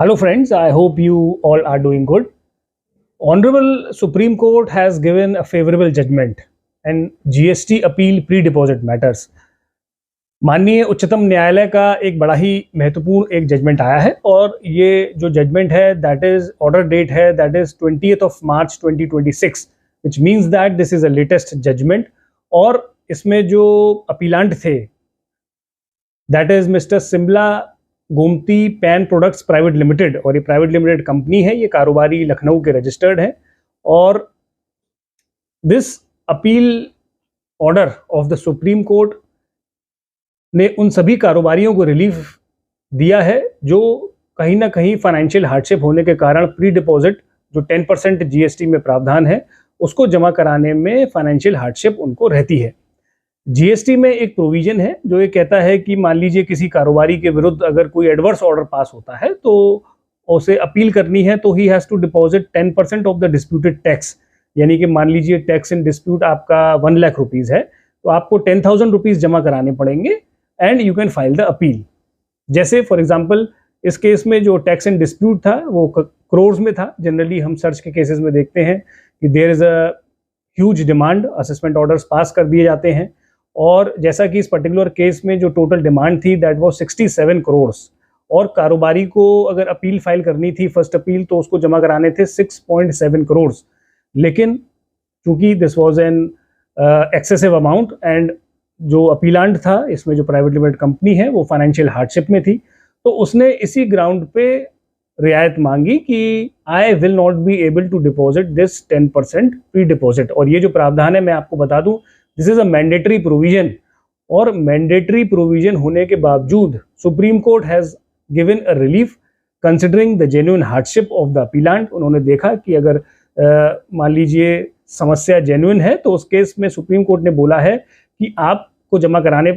Hello, friends. I hope you all are doing good. Honorable Supreme Court has given a favorable judgment and GST appeal pre-deposit matters. माननीय उच्चतम न्यायालय का एक बड़ा ही महत्वपूर्ण एक जजमेंट आया है और ये जो जजमेंट है दैट इज ऑर्डर डेट है that is 20th of March 2026 which means that this is a latest judgement. और इसमें जो अपीलांट थे that is mister Simla Gomti Pan products private limited, और ये प्राइवेट लिमिटेड कंपनी है, ये कारोबारी लखनऊ के रजिस्टर्ड है। और this appeal order of the supreme court ने उन सभी कारोबारियों को रिलीफ दिया है जो कहीं ना कहीं फाइनेंशियल हार्डशिप होने के कारण प्री डिपॉजिट जो 10% जीएसटी में प्रावधान है उसको जमा कराने में फाइनेंशियल हार्डशिप उनको रहती है। जीएसटी में एक प्रोविजन है जो ये कहता है कि मान लीजिए किसी कारोबारी के विरुद्ध अगर कोई एडवर्स ऑर्डर पास होता है तो उसे अपील करनी है तो he has to deposit 10% of the disputed tax. यानी कि मान लीजिए टैक्स इन डिस्प्यूट आपका 1 लाख रुपीज़ है तो आपको 10,000 रुपीज़ जमा कराने पड़ेंगे and you can file the appeal. जैसे फॉर एग्जाम्पल इस केस में जो टैक्स इन डिस्प्यूट था वो करोड़ में था। जनरली हम सर्च के केसेस में देखते हैं कि there is a huge demand, assessment orders pass कर दिए जाते हैं। और जैसा कि इस पर्टिकुलर केस में जो टोटल डिमांड थी दैट वाज 67 करोड़, और कारोबारी को अगर अपील फाइल करनी थी फर्स्ट अपील तो उसको जमा कराने थे 6.7 करोड़। लेकिन चूंकि this was an excessive amount and जो अपीलांट था इसमें जो प्राइवेट लिमिटेड कंपनी है वो फाइनेंशियल हार्डशिप में थी, तो उसने इसी ग्राउंड पे रियायत मांगी कि I will not be able to deposit this 10% pre deposit. और ये जो प्रावधान है मैं आपको बता दूं this is a mandatory provision, और मैंडेटरी प्रोविजन होने के बावजूद supreme court has given a relief considering the genuine hardship of the appellant. उन्होंने देखा कि अगर मान लीजिए समस्या जेन्युइन है तो उस केस में सुप्रीम कोर्ट ने बोला है कि आपको जमा कराने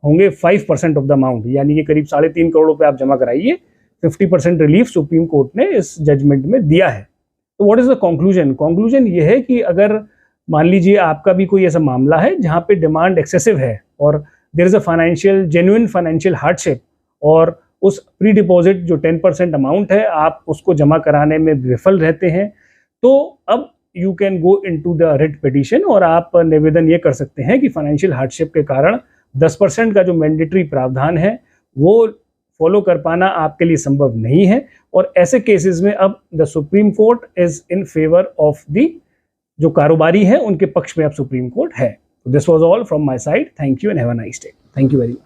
होंगे 5% ऑफ द अमाउंट, यानी कि करीब 3.5 करोड़ रुपए आप जमा कराइए। 50% रिलीफ सुप्रीम कोर्ट ने इस जजमेंट में दिया है। तो what is the conclusion? Conclusion ये है कि अगर मान लीजिए आपका भी कोई ऐसा मामला है जहां पे डिमांड एक्सेसिव है और there is a financial genuine financial hardship, और उस प्री डिपॉजिट जो 10% अमाउंट है आप उसको जमा कराने में विफल रहते हैं, तो अब you can go into the writ petition और आप निवेदन ये कर सकते हैं कि फाइनेंशियल हार्डशिप के कारण 10% का जो मैंडेटरी प्रावधान है वो फॉलो कर पाना आपके लिए संभव नहीं है। और ऐसे केसेस में अब the supreme court is in favour of the जो कारोबारी है उनके पक्ष में अब सुप्रीम कोर्ट है। This was all from my side. Thank you and have a nice day. Thank you very much.